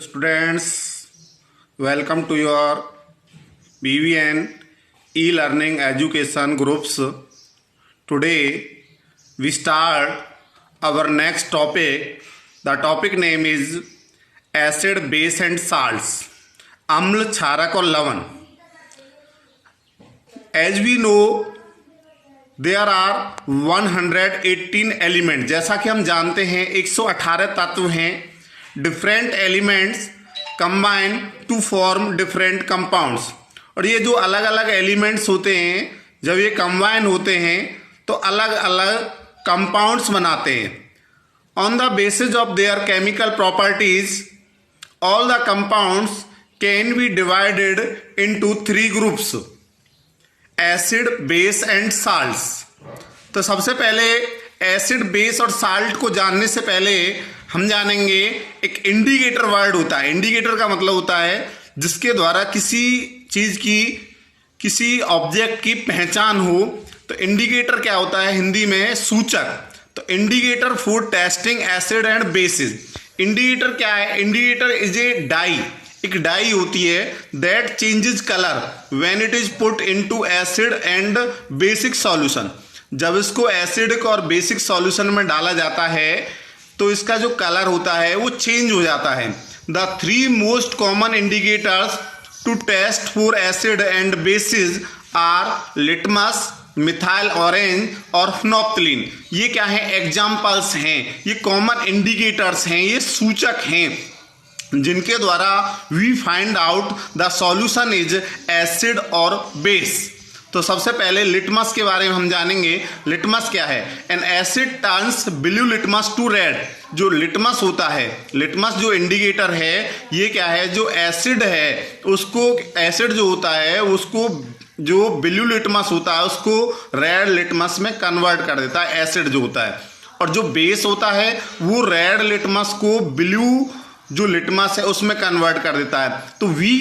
Students, welcome to your BVN e-learning education groups. Today we start our next topic. The topic name is acid, base and salts. अम्ल, क्षारक और लवण. As we know, there are 118 element. जैसा कि हम जानते हैं 118 तत्व हैं. Different elements combine to form different compounds. और ये जो अलग अलग एलिमेंट्स होते हैं, जब ये कंबाइन होते हैं तो अलग अलग कंपाउंड्स बनाते हैं. On the basis of their chemical properties all the compounds can be divided into 3 groups: acid, base and salts. तो सबसे पहले एसिड, बेस और साल्ट को जानने से पहले हम जानेंगे एक इंडिकेटर वर्ड होता है. इंडिकेटर का मतलब होता है जिसके द्वारा किसी चीज की, किसी ऑब्जेक्ट की पहचान हो. तो इंडिकेटर क्या होता है हिंदी में? सूचक. तो indicator for testing acid and bases. Indicator क्या है? Indicator is a dye. एक डाई होती है that changes colour when it is put into acid and basic solution. जब इसको एसिडिक और बेसिक सॉल्यूशन में डाला जाता है तो इसका जो कलर होता है वो चेंज हो जाता है. The 3 most common indicators to test for acid and bases are litmus, methyl orange और फिनोप्थलीन. ये क्या है? एग्जाम्पल्स हैं. ये कॉमन इंडिकेटर्स हैं, ये सूचक हैं जिनके द्वारा we find out the solution is acid और बेस. तो सबसे पहले लिटमस के बारे में हम जानेंगे. लिटमस क्या है? An acid turns blue litmus to red. जो लिटमस होता है, लिटमस जो इंडिकेटर है, ये क्या है? जो एसिड है उसको, एसिड जो होता है उसको, जो ब्लू लिटमस होता है उसको रेड लिटमस में कन्वर्ट कर देता है, एसिड जो होता है. और जो बेस होता है वो रेड लिटमस को ब्लू जो लिटमस है उसमें कन्वर्ट कर देता है. तो वी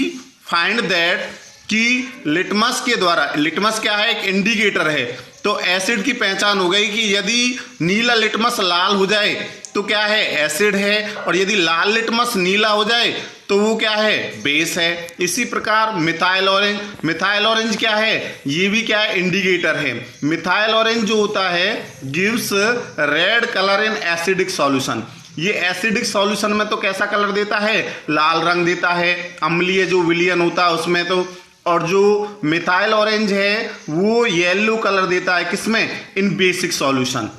फाइंड दैट कि लिटमस के द्वारा, लिटमस क्या है? एक इंडिकेटर है. तो एसिड की पहचान हो गई कि यदि नीला लिटमस लाल हो जाए तो क्या है? एसिड है. और यदि लाल लिटमस नीला हो जाए तो वो क्या है? बेस है. इसी प्रकार मिथाइल ऑरेंज. मिथाइल ऑरेंज क्या है? ये भी क्या है? इंडिकेटर है. मिथाइल ऑरेंज जो होता है gives red colour in acidic solution. ये एसिडिक सॉल्यूशन में तो कैसा कलर देता है? लाल रंग देता है. अम्लीय जो विलयन होता है उसमें तो. और जो मिथाइल ऑरेंज है वो येलो कलर देता है किसमें? इन बेसिक सॉल्यूशन.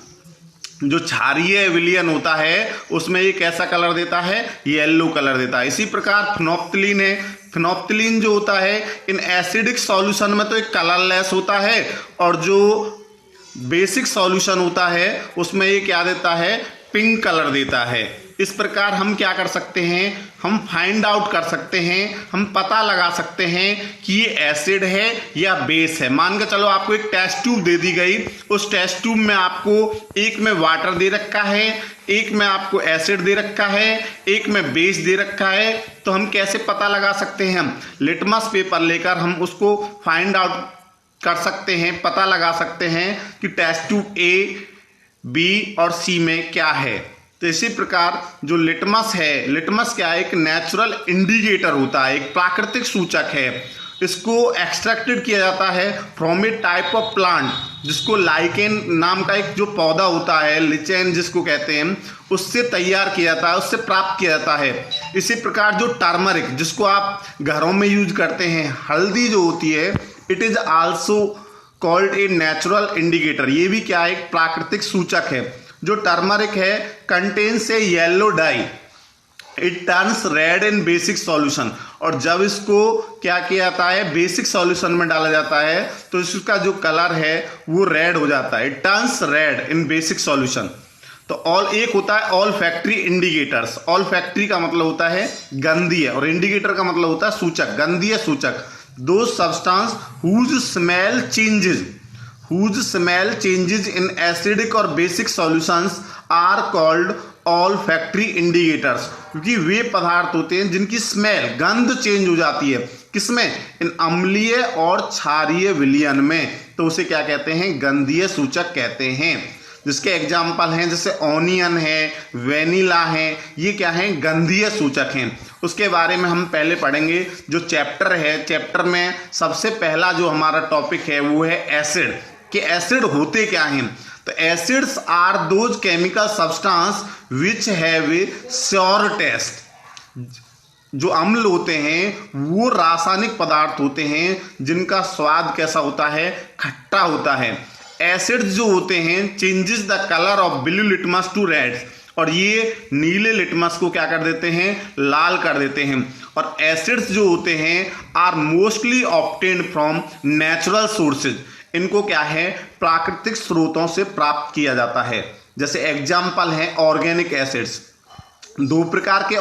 जो क्षारीय विलयन होता है उसमें ये कैसा कलर देता है? येलो कलर देता है. इसी प्रकार फिनोप्थलीन है. फिनोप्थलीन जो होता है इन एसिडिक सॉल्यूशन में तो एक कलरलेस होता है, और जो बेसिक सॉल्यूशन होता है उसमें ये क्या देता है? पिंक कलर देता है. इस प्रकार हम क्या कर सकते हैं? हम फाइंड आउट कर सकते हैं, हम पता लगा सकते हैं कि ये एसिड है या बेस है. मान के चलो आपको एक टेस्ट ट्यूब दे दी गई. उस टेस्ट ट्यूब में आपको एक में वाटर दे रखा है, एक में आपको एसिड दे रखा है, एक में बेस दे रखा है. तो हम कैसे पता लगा सकते हैं? हम लिटमस पेपर लेकर हम उसको फाइंड आउट कर सकते हैं, पता लगा सकते हैं कि टेस्ट ट्यूब ए, बी और सी में क्या है. तो इसी प्रकार जो लिटमस है, लिटमस क्या है? एक नेचुरल इंडिकेटर होता है, एक प्राकृतिक सूचक है. इसको एक्सट्रैक्टेड किया जाता है from A type of plant जिसको लाइकेन नाम का एक जो पौधा होता है, लिचेन जिसको कहते हैं, उससे तैयार किया जाता है, उससे प्राप्त किया जाता है. इसी प्रकार जो टर्मरिक जिसको आप घरों में यूज करते हैं, हल्दी जो होती है, it is also called a natural indicator. ये भी क्या है? एक प्राकृतिक सूचक है. जो टर्मरिक है contains A yellow die. It turns red in basic solution. और जब इसको क्या किया जाता है? बेसिक सॉल्यूशन में डाला जाता है तो इसका जो कलर है वो रेड हो जाता है. It turns red in basic solution. तो ऑल एक होता है all factory indicators. All factory का मतलब होता है गंधीय, और इंडिकेटर का मतलब होता है सूचक, गंधीय सूचक. दो substance whose smell changes in acidic और basic solutions are called olfactory indicators. क्योंकि वे पदार्थ होते हैं जिनकी स्मेल, गंध चेंज हो जाती है. किसमें? इन अम्लीय और क्षारीय विलयन में. तो उसे क्या कहते हैं? गंधीय सूचक कहते हैं. जिसके एग्जाम्पल हैं जैसे ऑनियन है, वेनिला है, ये क्या है, गंधीय सूचक हैं। उसके बारे में हम पहले पढ़ेंगे। जो चैप्टर है, चैप्टर में सबसे पहला जो हमारा टॉपिक है वो है एसिड, कि एसिड होते क्या हैं। तो acids are those chemical substances which have a sour taste. जो अम्ल होते हैं वो रासायनिक पदार्थ होते हैं जिनका स्वाद कैसा होता है, खट्टा होता है। एसिड्स जो होते हैं changes the colour of blue litmus to red, और ये नीले लिटमस को क्या कर देते हैं, लाल कर देते हैं। और एसिड्स जो होते हैं are mostly obtained from natural sources, इनको क्या है, प्राकृतिक स्रोतों से प्राप्त किया जाता है। जैसे एग्जाम्पल है ऑर्गेनिक एसिड्स। दो प्रकार के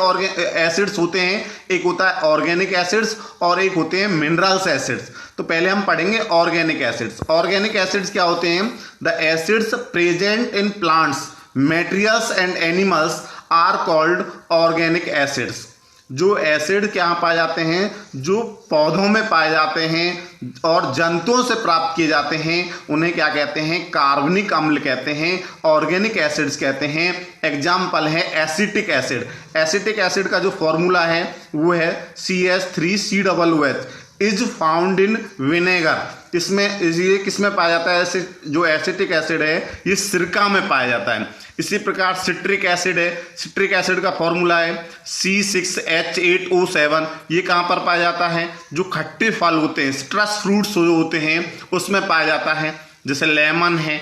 एसिड्स होते हैं, एक होता है ऑर्गेनिक एसिड्स और एक होते हैं मिनरल्स एसिड्स। तो पहले हम पढ़ेंगे ऑर्गेनिक एसिड्स। ऑर्गेनिक एसिड्स क्या होते हैं, the acids present in plants, materials and animals are called organic acids. जो एसिड क्या पाए जाते हैं, जो पौधों में पाए जाते हैं और जंतुओं से प्राप्त किए जाते हैं, उन्हें क्या कहते हैं, कार्बनिक अम्ल कहते हैं, ऑर्गेनिक एसिड्स कहते हैं। एग्जाम्पल है एसिटिक एसिड। एसिटिक एसिड का जो फॉर्मूला है वो है CH3COOH is found in vinegar. इसमें ये किसमें पाया जाता है, ऐसे जो एसिटिक एसिड है ये सिरका में पाया जाता है। इसी प्रकार सिट्रिक एसिड है, सिट्रिक एसिड का फॉर्मूला है C6H8O7। ये कहाँ पर पाया जाता है, जो खट्टे फल होते हैं, सिट्रस फ्रूट्स जो होते हैं उसमें पाया जाता है, जैसे लेमन है।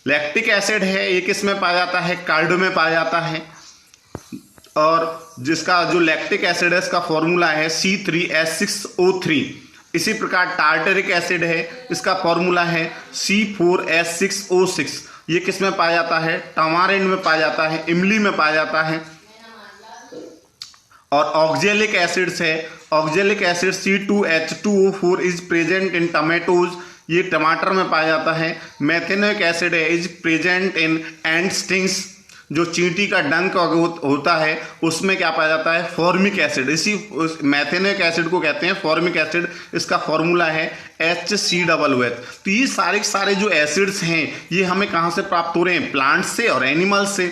लैक्टिक एसिड है, ये किस में पाया जाता है, कर्ड में पाया जाता है। और जिसका जो लैक्टिक एसिड है इसका फॉर्मूला है C3H6O3। इसी प्रकार टार्टरिक एसिड है, इसका फॉर्मूला है C4H6O6। ये किस में पाया जाता है, टमारिंड में पाया जाता है, इमली में पाया जाता है। और ऑक्जेलिक एसिड्स है, oxalic acid C2H2O4 is present in tomatoes, ये टमाटर में पाया जाता है। मेथेनोइक एसिड है, is present in ant stings, जो चींटी का डंक होता है उसमें क्या पाया जाता है, फॉर्मिक एसिड। इसी मेथेनोइक एसिड को कहते हैं फॉर्मिक एसिड, इसका फॉर्मूला है HCOOH। तो ये सारे जो एसिड्स हैं ये हमें कहाँ से प्राप्त हो रहे हैं, प्लांट से और एनिमल्स से।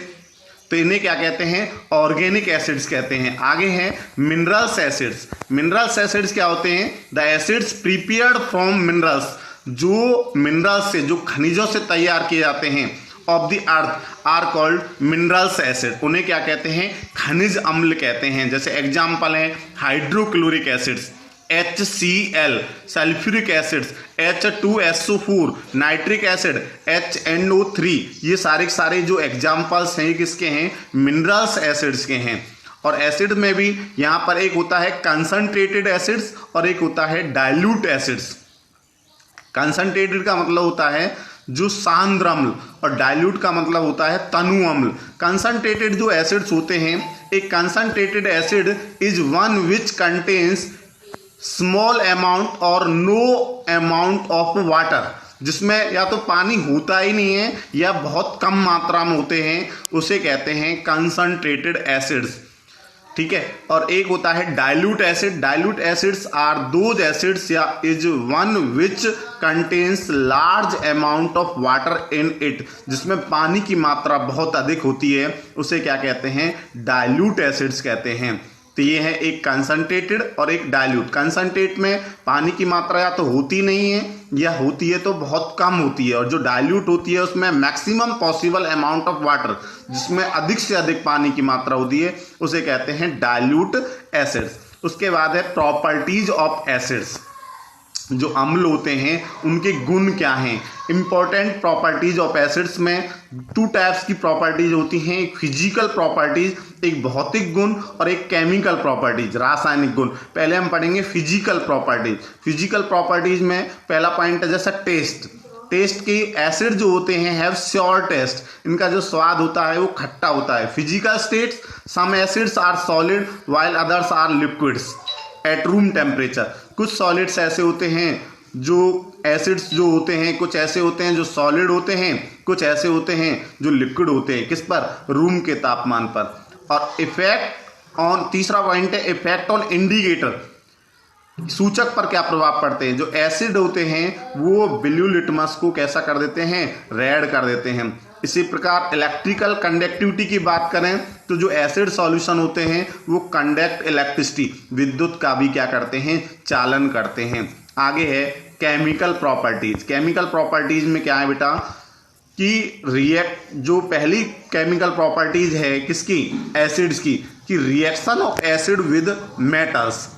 तो इन्हें क्या कहते हैं, ऑर्गेनिक एसिड्स कहते हैं। आगे हैं मिनरल्स एसिड्स। मिनरल्स एसिड्स क्या होते हैं, the acids prepared from minerals, जो मिनरल्स से, जो खनिजों से तैयार किए जाते हैं, of the earth are called minerals acid. उन्हें क्या कहते हैं, खनिज अम्ल कहते हैं। जैसे एग्जाम्पल है hydrochloric acids HCl, sulphuric acids H2SO4, nitric acid HNO3। ये सारे जो एग्जाम्पल्स हैं किसके हैं, मिनरल्स एसिड्स के हैं। और एसिड में भी यहाँ पर एक होता है कंसंट्रेटेड एसिड्स और एक होता है डाइल्यूट एसिड्स। कंसंट्रेटेड का मतलब होता है जो सांद्र अम्ल, और डाइल्यूट का मतलब होता है तनु अम्ल। कंसंट्रेटेड जो एसिड्स होते हैं, एक concentrated acid is one which contains small amount और नो अमाउंट ऑफ वाटर, जिसमें या तो पानी होता ही नहीं है या बहुत कम मात्रा में होते हैं, उसे कहते हैं कंसंट्रेटेड एसिड्स। ठीक है। और एक होता है dilute acid. Dilute acids are those acids या is one which contains large amount of water in it, जिसमें पानी की मात्रा बहुत अधिक होती है, उसे क्या कहते हैं, डाइल्यूट एसिड्स कहते हैं। तो ये है एक कंसंट्रेटेड और एक डाइल्यूट। कंसंट्रेट में पानी की मात्रा या तो होती नहीं है या होती है तो बहुत कम होती है, और जो डाइल्यूट होती है उसमें maximum possible amount of water, जिसमें अधिक से अधिक पानी की मात्रा होती है, उसे कहते हैं डाइल्यूट एसिड्स। उसके बाद है प्रॉपर्टीज ऑफ एसिड्स। जो अम्ल होते हैं उनके गुण क्या हैं। इंपॉर्टेंट प्रॉपर्टीज ऑफ एसिड्स में टू टाइप्स की प्रॉपर्टीज होती हैं, एक फिजिकल प्रॉपर्टीज, एक भौतिक गुण, और एक केमिकल प्रॉपर्टीज, रासायनिक गुण। पहले हम पढ़ेंगे फिजिकल प्रॉपर्टीज। फिजिकल प्रॉपर्टीज में पहला पॉइंट है जैसा टेस्ट। टेस्ट की एसिड जो होते हैं हैव श्योर टेस्ट, इनका जो स्वाद होता है वो खट्टा होता है। Physical states, some acids are solid while others are liquids at room temperature. कुछ सॉलिड्स ऐसे होते हैं जो एसिड्स जो होते हैं, कुछ ऐसे होते हैं जो सॉलिड होते हैं, कुछ ऐसे होते हैं जो लिक्विड होते हैं। किस पर, रूम के तापमान पर। और इफेक्ट ऑन, तीसरा पॉइंट है इफेक्ट ऑन इंडिकेटर, सूचक पर क्या प्रभाव पड़ते हैं। जो एसिड होते हैं वो ब्लू लिटमस को कैसा कर देते हैं, रेड कर देते हैं। इसी प्रकार इलेक्ट्रिकल कंडक्टिविटी की बात करें तो जो एसिड सॉल्यूशन होते हैं वो कंडक्ट इलेक्ट्रिसिटी, विद्युत का भी क्या करते हैं, चालन करते हैं। आगे है केमिकल प्रॉपर्टीज। केमिकल प्रॉपर्टीज में क्या है बेटा कि जो पहली केमिकल प्रॉपर्टीज है किसकी, एसिड्स की, कि reaction of acid with metals,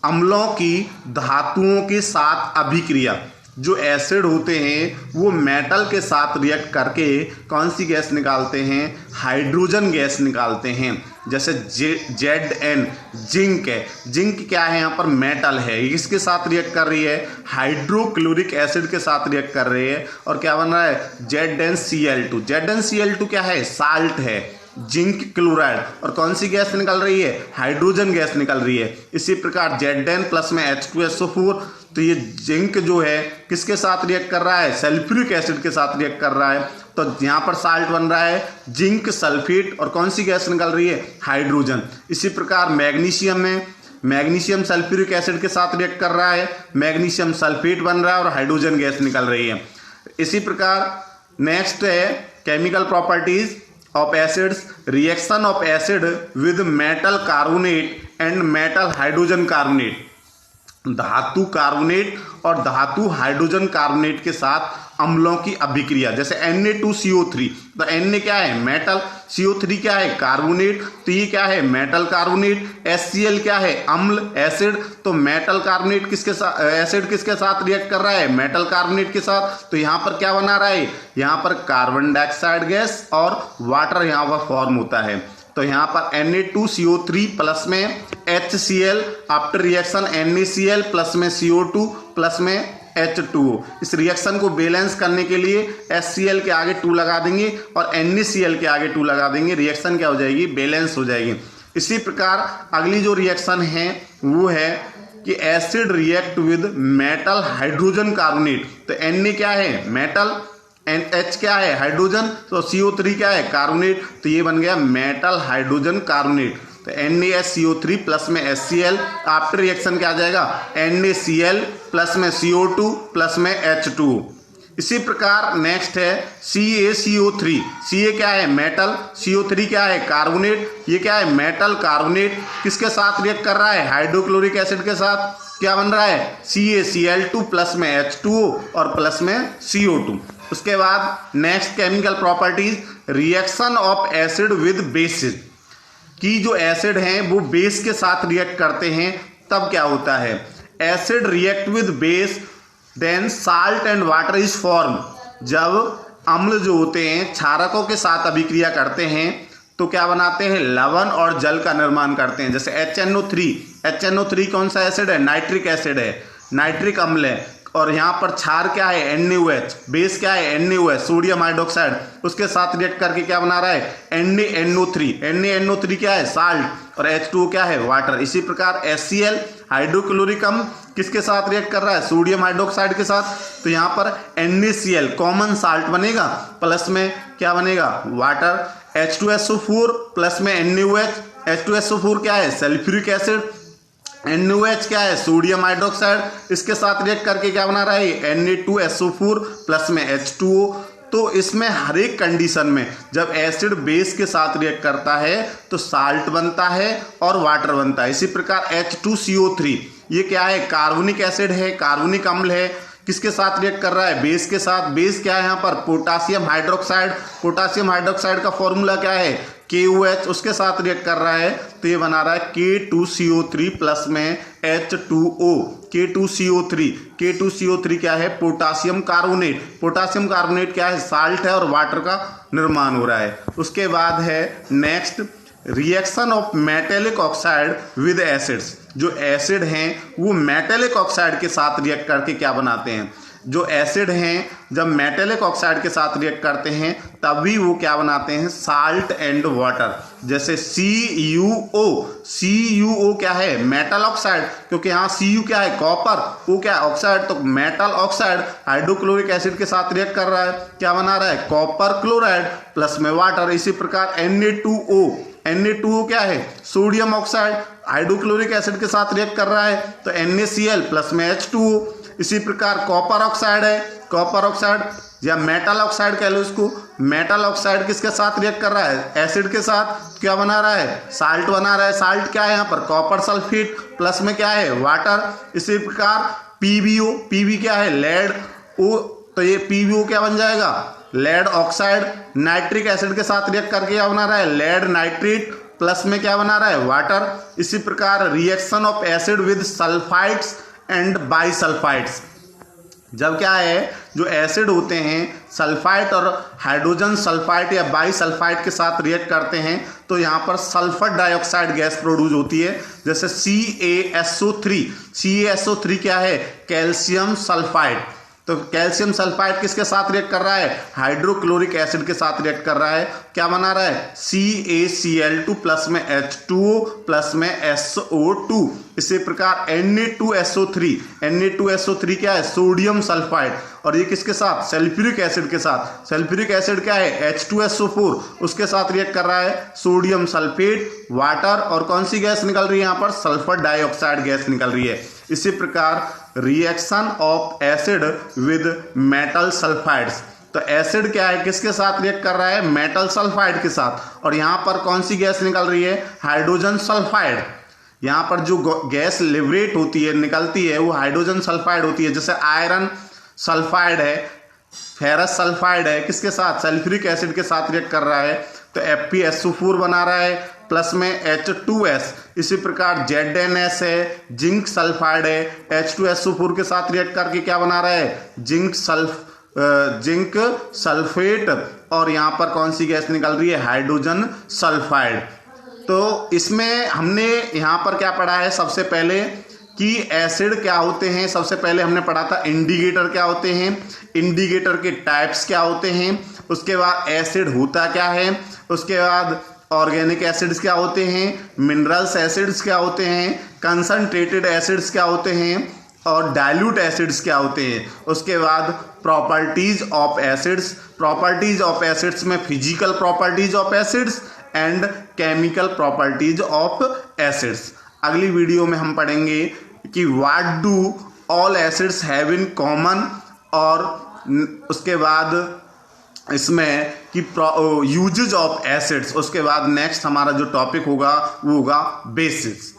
अम्लों की धातुओं के साथ अभिक्रिया। जो एसिड होते हैं वो मेटल के साथ रिएक्ट करके कौन सी गैस निकालते हैं, हाइड्रोजन गैस निकालते हैं। जैसे Zn जिंक है, जिंक क्या है, यहाँ पर मेटल है, इसके साथ रिएक्ट कर रही है, हाइड्रोक्लोरिक एसिड के साथ रिएक्ट कर रही है और क्या बन रहा है, ZnCl2। ZnCl2 क्या है, साल्ट है, जिंक क्लोराइड, और कौन सी गैस निकल रही है, हाइड्रोजन गैस निकल रही है। इसी प्रकार Zn प्लस में H2SO4, तो ये जिंक जो है किसके साथ रिएक्ट कर रहा है, सल्फ्यूरिक एसिड के साथ रिएक्ट कर रहा है, तो यहाँ पर साल्ट बन रहा है जिंक सल्फेट, और कौन सी गैस निकल रही है, हाइड्रोजन। इसी प्रकार मैग्नीशियम में मैग्नीशियम सल्फ्यूरिक एसिड के साथ रिएक्ट कर रहा है, मैग्नीशियम सल्फेट बन रहा है और हाइड्रोजन गैस निकल रही है। इसी प्रकार नेक्स्ट है chemical properties of acids, reaction of acid with metal carbonate and metal hydrogen carbonate. धातु कार्बोनेट और धातु हाइड्रोजन कार्बोनेट के साथ अम्लों की अभिक्रिया, जैसे Na2CO3, तो Na क्या है, मेटल, CO3 क्या है, कार्बोनेट, तो ये क्या है, मेटल कार्बोनेट। HCl क्या है, अम्ल, एसिड, तो मेटल कार्बोनेट किसके साथ, एसिड किसके साथ रिएक्ट कर रहा है, मेटल कार्बोनेट के साथ, तो यहाँ पर क्या बना रहा है, यहाँ पर कार्बन डाइऑक्साइड गैस और वाटर यहाँ पर फॉर्म होता है। तो यहाँ पर Na2CO3 प्लस में HCl, after reaction NaCl plus में CO2 प्लस में H2O। इस रिएक्शन को बैलेंस करने के लिए HCl के आगे 2 लगा देंगे और NaCl के आगे 2 लगा देंगे, रिएक्शन क्या हो जाएगी, बैलेंस हो जाएगी। इसी प्रकार अगली जो रिएक्शन है वो है कि acid react with metal hydrogen carbonate, तो Na क्या है, मेटल, H क्या है, हाइड्रोजन, तो CO3 क्या है, कार्बोनेट, तो ये बन गया मेटल हाइड्रोजन कार्बोनेट। तो NaCO3 प्लस में HCl, आफ्टर रिएक्शन क्या आ जाएगा, NaCl प्लस में CO2 प्लस में H2O। इसी प्रकार नेक्स्ट है CaCO3। Ca क्या है, मेटल, CO3 क्या है, कार्बोनेट, ये क्या है, मेटल कार्बोनेट, किसके साथ रिएक्ट कर रहा है, हाइड्रोक्लोरिक एसिड के साथ, क्या बन रहा है, CaCl2 प्लस में H2O और प्लस में CO2। उसके बाद next chemical properties, reaction of acid with basis, कि जो एसिड हैं वो बेस के साथ रिएक्ट करते हैं, तब क्या होता है, acid react with base then salt and water is form. जब अम्ल जो होते हैं क्षारकों के साथ अभिक्रिया करते हैं तो क्या बनाते हैं, लवण और जल का निर्माण करते हैं। जैसे HNO3 कौन सा एसिड है, नाइट्रिक एसिड है, नाइट्रिक अम्ल है, और यहाँ पर क्षार क्या है, NaOH, बेस क्या है, NaOH, सोडियम हाइड्रोक्साइड, उसके साथ रिएक्ट करके क्या बना रहा है, NaNO3 क्या है, साल्ट, और H2O क्या है, वाटर। इसी प्रकार HCl हाइड्रोक्लोरिक अम्ल किसके साथ रिएक्ट कर रहा है, सोडियम हाइड्रोक्साइड के साथ, तो यहाँ पर NaCl कॉमन साल्ट बनेगा, प्लस में क्या बनेगा, वाटर। H2SO4 प्लस में NaOH, H2SO4 क्या है, सल्फ्यूरिक एसिड, NaOH क्या है, सोडियम हाइड्रोक्साइड, इसके साथ रिएक्ट करके क्या बना रहा है, Na2SO4 प्लस में H2O। तो इसमें हर एक कंडीशन में जब एसिड बेस के साथ रिएक्ट करता है तो साल्ट बनता है और वाटर बनता है। इसी प्रकार H2CO3 ये क्या है, कार्बोनिक एसिड है, कार्बोनिक अम्ल है, किसके साथ रिएक्ट कर रहा है, बेस के साथ। बेस क्या है यहाँ पर, पोटासियम हाइड्रोक्साइड, पोटासियम हाइड्रोक्साइड का फॉर्मूला क्या है, KOH, उसके साथ रिएक्ट कर रहा है तो ये बना रहा है K2CO3 प्लस में H2O। K2CO3 क्या है, पोटासियम कार्बोनेट, पोटासियम कार्बोनेट क्या है, साल्ट है और वाटर का निर्माण हो रहा है। उसके बाद है next reaction of metallic oxide with acids. जो एसिड हैं वो मेटेलिक ऑक्साइड के साथ रिएक्ट करके क्या बनाते हैं, जो एसिड हैं जब मेटेलिक ऑक्साइड के साथ रिएक्ट करते हैं तभी वो क्या बनाते हैं, साल्ट एंड वाटर। जैसे CuO क्या है, मेटल ऑक्साइड, क्योंकि यहाँ Cu क्या है, कॉपर, O क्या है, ऑक्साइड, तो मेटल ऑक्साइड हाइड्रोक्लोरिक एसिड के साथ रिएक्ट कर रहा है, क्या बना रहा है, कॉपर क्लोराइड प्लस में वाटर। इसी प्रकार Na2O क्या है, सोडियम ऑक्साइड, हाइड्रोक्लोरिक एसिड के साथ रिएक्ट कर रहा है तो NaCl प्लस में H2O। इसी प्रकार कॉपर ऑक्साइड है, कॉपर ऑक्साइड या मेटल ऑक्साइड कह लो इसको। मेटल ऑक्साइड किसके साथ रिएक्ट कर रहा है? एसिड के साथ। क्या बना रहा है? साल्ट बना रहा है। साल्ट क्या है यहाँ पर? कॉपर सल्फेट, प्लस में क्या है? वाटर। इसी प्रकार पीबीओ, पीबी क्या है? लेड। ओ तो ये पीबीओ क्या बन जाएगा? Lead oxide. नाइट्रिक एसिड के साथ रिएक्ट करके क्या बना रहा है? लेड नाइट्रेट, प्लस में क्या बना रहा है? वाटर। इसी प्रकार reaction of acid with sulphides and bisulphides, जब क्या है जो एसिड होते हैं सल्फाइड और हाइड्रोजन सल्फाइड या बाइसल्फाइड के साथ रिएक्ट करते हैं तो यहाँ पर सल्फर डाइऑक्साइड गैस प्रोड्यूस होती है, जैसे CaSO3। CaSO3 क्या है? Calcium sulphide. तो कैल्शियम सल्फाइड किसके साथ रिएक्ट कर रहा है? हाइड्रोक्लोरिक एसिड के साथ रिएक्ट कर रहा है। क्या बना रहा है? CaCl2 प्लस में H2O प्लस में SO2। इसी प्रकार Na2SO3, Na2SO3 क्या है? Sodium sulphide. और ये किसके साथ? सल्फ्यूरिक एसिड के साथ। सल्फ्यूरिक एसिड क्या है? H2SO4, उसके साथ रिएक्ट कर रहा है। सोडियम सल्फेट, वाटर, और कौन सी गैस निकल रही है यहाँ पर? सल्फर डाइऑक्साइड गैस निकल रही है। इसी प्रकार reaction of acid with metal sulphides, तो एसिड क्या है? किसके साथ रिएक्ट कर रहा है? मेटल सल्फाइड के साथ। और यहाँ पर कौन सी गैस निकल रही है? Hydrogen sulphide. यहाँ पर जो गैस लिबरेट होती है, निकलती है, वो हाइड्रोजन सल्फाइड होती है। जैसे आयरन सल्फाइड है, फेरस सल्फाइड है, किसके साथ? सल्फ्यूरिक एसिड के साथ रिएक्ट कर रहा है तो FeSO4 बना रहा है, प्लस में H2S। इसी प्रकार ZnS है, जिंक सल्फाइड है, H2SO4 के साथ रिएक्ट करके क्या बना रहा है? Zinc sulphate. और यहाँ पर कौन सी गैस निकल रही है? Hydrogen sulphide. तो इसमें हमने यहाँ पर क्या पढ़ा है? सबसे पहले कि एसिड क्या होते हैं। सबसे पहले हमने पढ़ा था इंडिकेटर क्या होते हैं, इंडिकेटर के टाइप्स क्या होते हैं, उसके बाद एसिड होता क्या है, उसके बाद ऑर्गेनिक एसिड्स क्या होते हैं, मिनरल्स एसिड्स क्या होते हैं, कंसंट्रेटेड एसिड्स क्या होते हैं, और डाइल्यूट एसिड्स क्या होते हैं। उसके बाद properties of acids. Properties of acids में physical properties of acids and chemical properties of acids. अगली वीडियो में हम पढ़ेंगे कि what do all acids have in common, और उसके बाद इसमें कि यूजेज ऑफ एसिड्स। उसके बाद नेक्स्ट हमारा जो टॉपिक होगा वो होगा बेसिस।